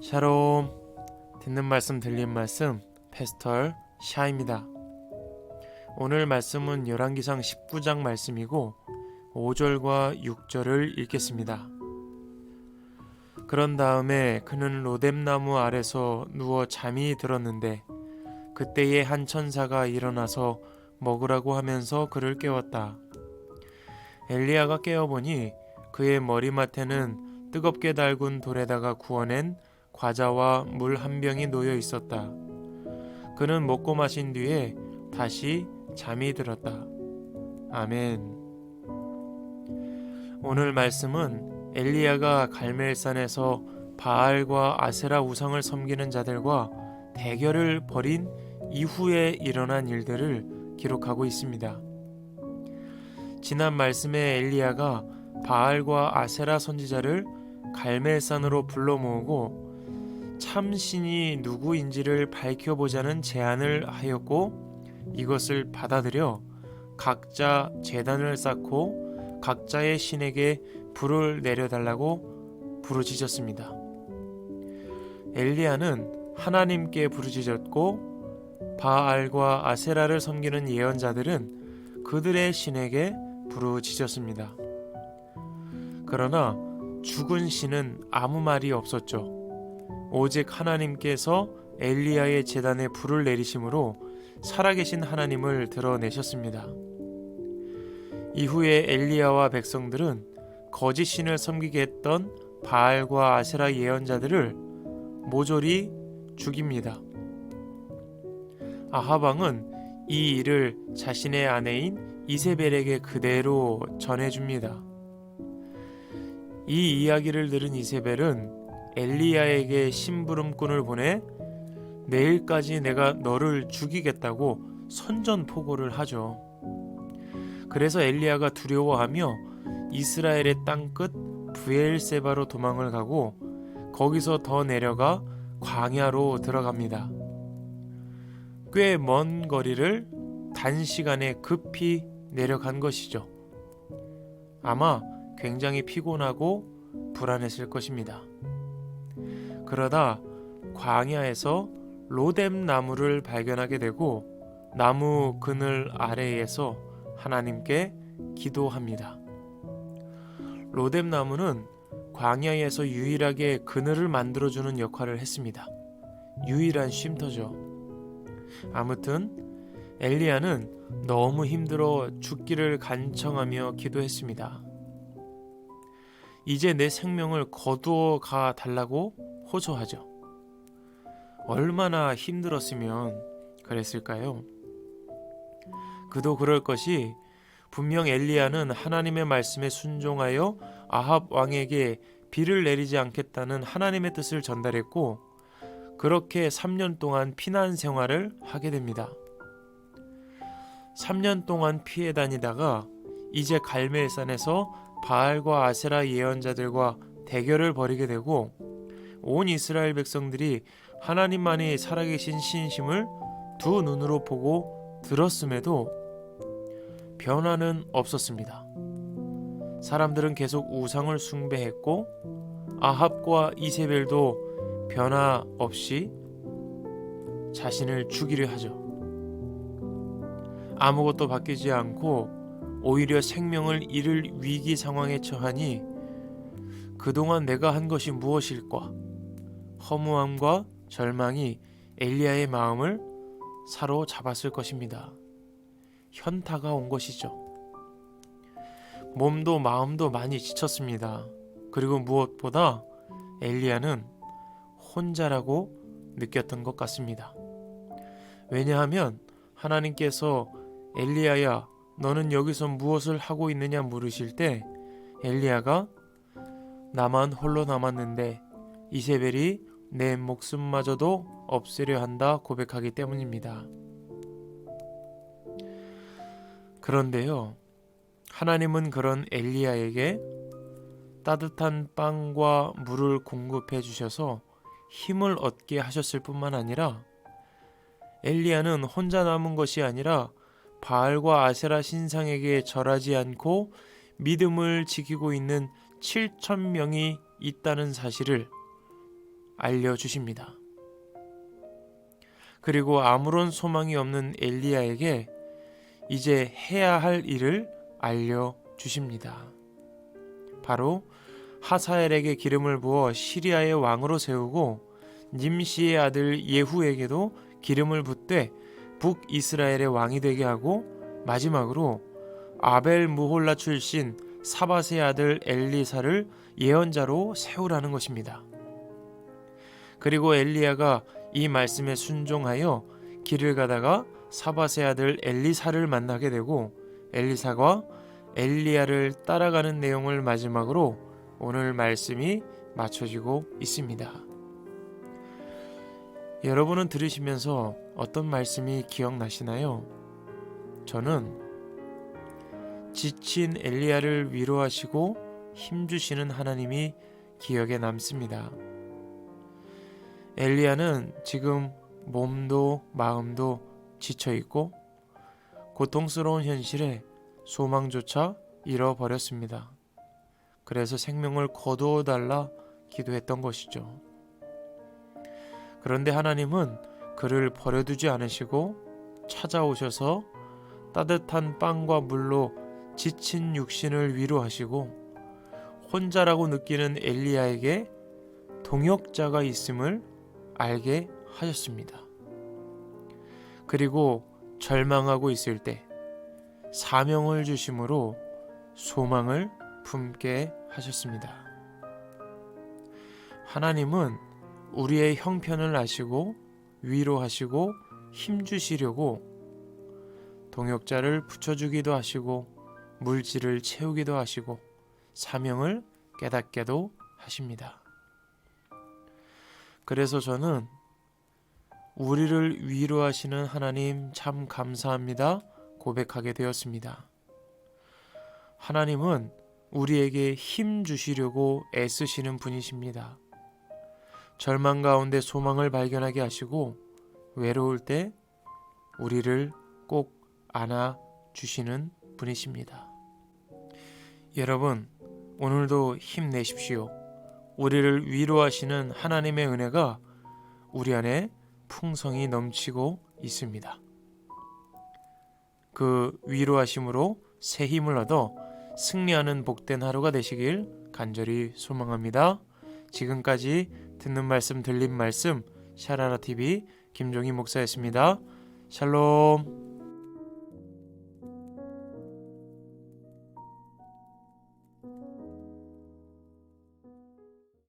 샬롬. 듣는 말씀 들린 말씀 패스터 샤입니다. 오늘 말씀은 열왕기상 19장 말씀이고 5절과 6절을 읽겠습니다. 그런 다음에 그는 로뎀나무 아래서 누워 잠이 들었는데 그때에 한 천사가 일어나서 먹으라고 하면서 그를 깨웠다. 엘리야가 깨어보니 그의 머리맡에는 뜨겁게 달군 돌에다가 구워낸 과자와 물 한 병이 놓여 있었다. 그는 먹고 마신 뒤에 다시 잠이 들었다. 아멘. 오늘 말씀은 엘리야가 갈멜산에서 바알과 아세라 우상을 섬기는 자들과 대결을 벌인 이후에 일어난 일들을 기록하고 있습니다. 지난 말씀에 엘리야가 바알과 아세라 선지자를 갈멜산으로 불러 모으고 참 신이 누구인지를 밝혀보자는 제안을 하였고 이것을 받아들여 각자 제단을 쌓고 각자의 신에게 불을 내려달라고 부르짖었습니다. 엘리야는 하나님께 부르짖었고 바알과 아세라를 섬기는 예언자들은 그들의 신에게 부르짖었습니다. 그러나 죽은 신은 아무 말이 없었죠. 오직 하나님께서 엘리야의 제단에 불을 내리심으로 살아계신 하나님을 드러내셨습니다. 이후에 엘리야와 백성들은 거짓 신을 섬기게 했던 바알과 아세라 예언자들을 모조리 죽입니다. 아합 왕은 이 일을 자신의 아내인 이세벨에게 그대로 전해줍니다. 이 이야기를 들은 이세벨은 엘리야에게 심부름꾼을 보내 내일까지 내가 너를 죽이겠다고 선전포고를 하죠. 그래서 엘리야가 두려워하며 이스라엘의 땅끝 브엘세바로 도망을 가고 거기서 더 내려가 광야로 들어갑니다. 꽤 먼 거리를 단시간에 급히 내려간 것이죠. 아마 굉장히 피곤하고 불안했을 것입니다. 그러다 광야에서 로뎀 나무를 발견하게 되고 나무 그늘 아래에서 하나님께 기도합니다. 로뎀 나무는 광야에서 유일하게 그늘을 만들어주는 역할을 했습니다. 유일한 쉼터죠. 아무튼 엘리야는 너무 힘들어 죽기를 간청하며 기도했습니다. 이제 내 생명을 거두어 가 달라고 호소하죠. 얼마나 힘들었으면 그랬을까요? 그도 그럴 것이 분명 엘리야는 하나님의 말씀에 순종하여 아합 왕에게 비를 내리지 않겠다는 하나님의 뜻을 전달했고 그렇게 3년 동안 피난 생활을 하게 됩니다. 3년 동안 피해 다니다가 이제 갈멜산에서 바알과 아세라 예언자들과 대결을 벌이게 되고 온 이스라엘 백성들이 하나님만이 살아계신 신심을 두 눈으로 보고 들었음에도 변화는 없었습니다. 사람들은 계속 우상을 숭배했고 아합과 이세벨도 변화 없이 자신을 죽이려 하죠. 아무것도 바뀌지 않고 오히려 생명을 잃을 위기 상황에 처하니 그동안 내가 한 것이 무엇일까? 허무함과 절망이 엘리야의 마음을 사로잡았을 것입니다. 현타가 온 것이죠. 몸도 마음도 많이 지쳤습니다. 그리고 무엇보다 엘리야는 혼자라고 느꼈던 것 같습니다. 왜냐하면 하나님께서 엘리야야 너는 여기서 무엇을 하고 있느냐 물으실 때 엘리야가 나만 홀로 남았는데 이세벨이 내 목숨마저도 없애려 한다 고백하기 때문입니다. 그런데요, 하나님은 그런 엘리야에게 따뜻한 빵과 물을 공급해 주셔서 힘을 얻게 하셨을 뿐만 아니라 엘리야는 혼자 남은 것이 아니라 바알과 아세라 신상에게 절하지 않고 믿음을 지키고 있는 7,000명이 있다는 사실을 알려주십니다. 그리고 아무런 소망이 없는 엘리야에게 이제 해야 할 일을 알려주십니다. 바로 하사엘에게 기름을 부어 시리아의 왕으로 세우고 님시의 아들 예후에게도 기름을 붓되 북이스라엘의 왕이 되게 하고 마지막으로 아벨 무홀라 출신 사밧의 아들 엘리사를 예언자로 세우라는 것입니다. 그리고 엘리야가 이 말씀에 순종하여 길을 가다가 사밧의 아들 엘리사를 만나게 되고 엘리사가 엘리야를 따라가는 내용을 마지막으로 오늘 말씀이 맞춰지고 있습니다. 여러분은 들으시면서 어떤 말씀이 기억나시나요? 저는 지친 엘리야를 위로하시고 힘주시는 하나님이 기억에 남습니다. 엘리야는 지금 몸도 마음도 지쳐있고 고통스러운 현실에 소망조차 잃어버렸습니다. 그래서 생명을 거두어달라 기도했던 것이죠. 그런데 하나님은 그를 버려두지 않으시고 찾아오셔서 따뜻한 빵과 물로 지친 육신을 위로하시고 혼자라고 느끼는 엘리야에게 동역자가 있음을 알게 하셨습니다. 그리고 절망하고 있을 때 사명을 주심으로 소망을 품게 하셨습니다. 하나님은 우리의 형편을 아시고 위로하시고 힘주시려고 동역자를 붙여주기도 하시고 물질을 채우기도 하시고 사명을 깨닫게도 하십니다. 그래서 저는 우리를 위로하시는 하나님 참 감사합니다 고백하게 되었습니다. 하나님은 우리에게 힘 주시려고 애쓰시는 분이십니다. 절망 가운데 소망을 발견하게 하시고 외로울 때 우리를 꼭 안아주시는 분이십니다. 여러분, 오늘도 힘내십시오. 우리를 위로하시는 하나님의 은혜가 우리 안에 풍성히 넘치고 있습니다. 그 위로하심으로 새 힘을 얻어 승리하는 복된 하루가 되시길 간절히 소망합니다. 지금까지 듣는 말씀 들린 말씀 샤라라TV 김종희 목사였습니다. 샬롬.